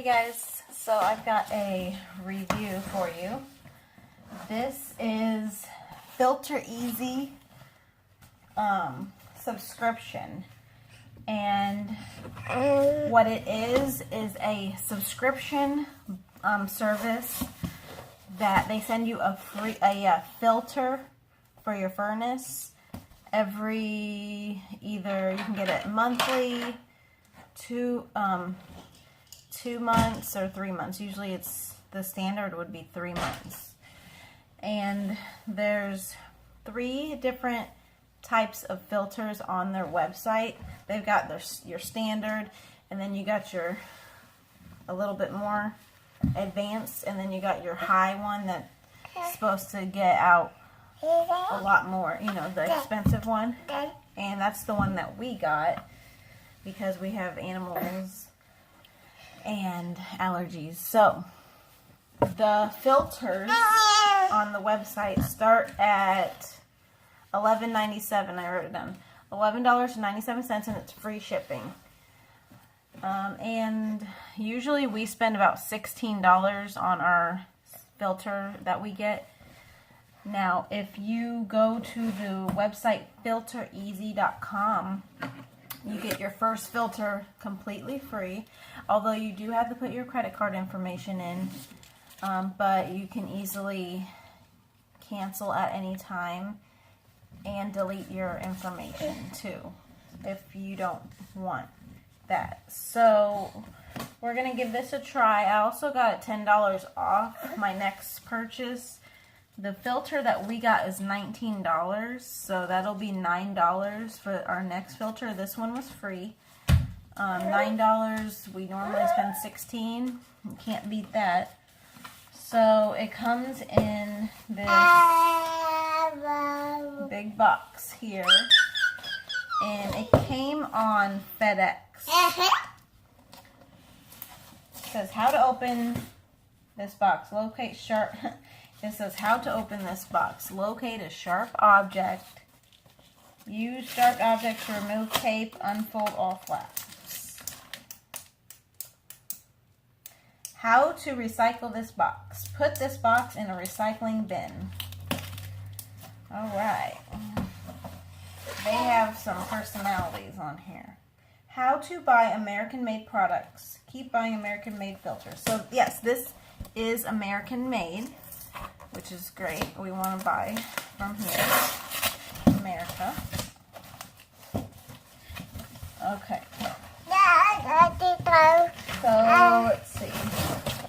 guys, so I've got a review for you. This is Filtereasy subscription, and what it is a subscription service that they send you a free filter for your furnace every, either you can get it monthly, 2 months or 3 months. Usually it's the standard would be 3 months. And there's 3 different types of filters on their website. They've got your standard, and then you got your a little bit more advanced, and then you got your high one that's supposed to get out a lot more, you know, the expensive one. And that's the one that we got because we have animals and allergies. So the filters on the website start at $11.97. I wrote it down. $11.97, and it's free shipping. And usually we spend about $16 on our filter that we get. Now, if you go to the website Filtereasy.com, you get your first filter completely free, although you do have to put your credit card information in, but you can easily cancel at any time and delete your information too if you don't want that. So we're going to give this a try. I also got $10 off my next purchase. The filter that we got is $19, so that'll be $9 for our next filter. This one was free. $9, we normally spend $16. You can't beat that. So it comes in this big box here, and it came on FedEx. It says how to open this box. Locate sharp. It says how to open this box. Locate a sharp object. Use sharp object to remove tape. Unfold all flaps. How to recycle this box. Put this box in a recycling bin. Alright. They have some personalities on here. How to buy American-made products. Keep buying American-made filters. So yes, this is American-made, which is great. We want to buy from here, America. Okay. So let's see.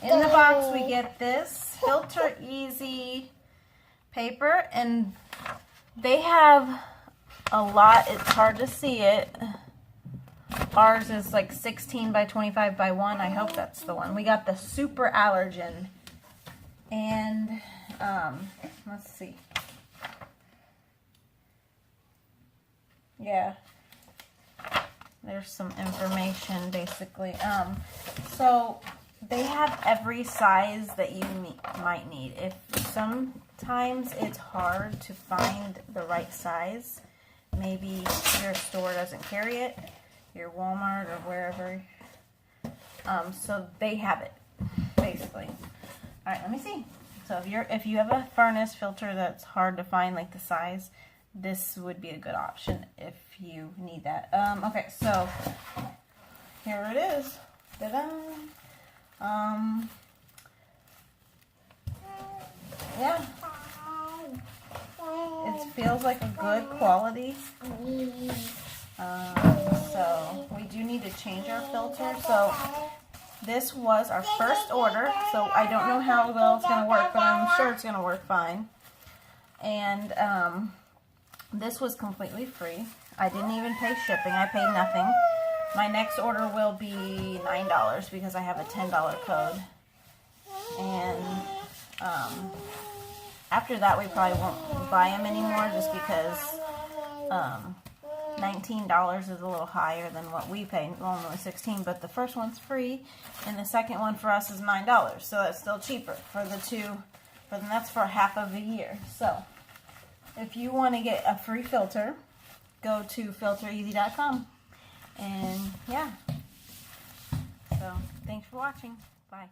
In the box we get this Filtereasy paper, and they have a lot. It's hard to see it. Ours is like 16 by 25 by 1. I hope that's the one. We got the super allergen. And let's see. Yeah. There's some information basically. So they have every size that you might need. If sometimes it's hard to find the right size, maybe your store doesn't carry it, your Walmart or wherever. So they have it basically. All right, let me see. So if you have a furnace filter that's hard to find, like the size, this would be a good option if you need that. Okay, so here it is. Ta-da! Yeah. It feels like a good quality. So we do need to change our filter. So this was our first order, so I don't know how well it's going to work, but I'm sure it's going to work fine. And this was completely free. I didn't even pay shipping. I paid nothing. My next order will be $9 because I have a $10 code. And after that, we probably won't buy them anymore just because $19 is a little higher than what we pay, normally $16, but the first one's free, and the second one for us is $9, so that's still cheaper for the two, but then that's for half of a year. So if you want to get a free filter, go to Filtereasy.com, and yeah, so thank Thanks for watching. Bye.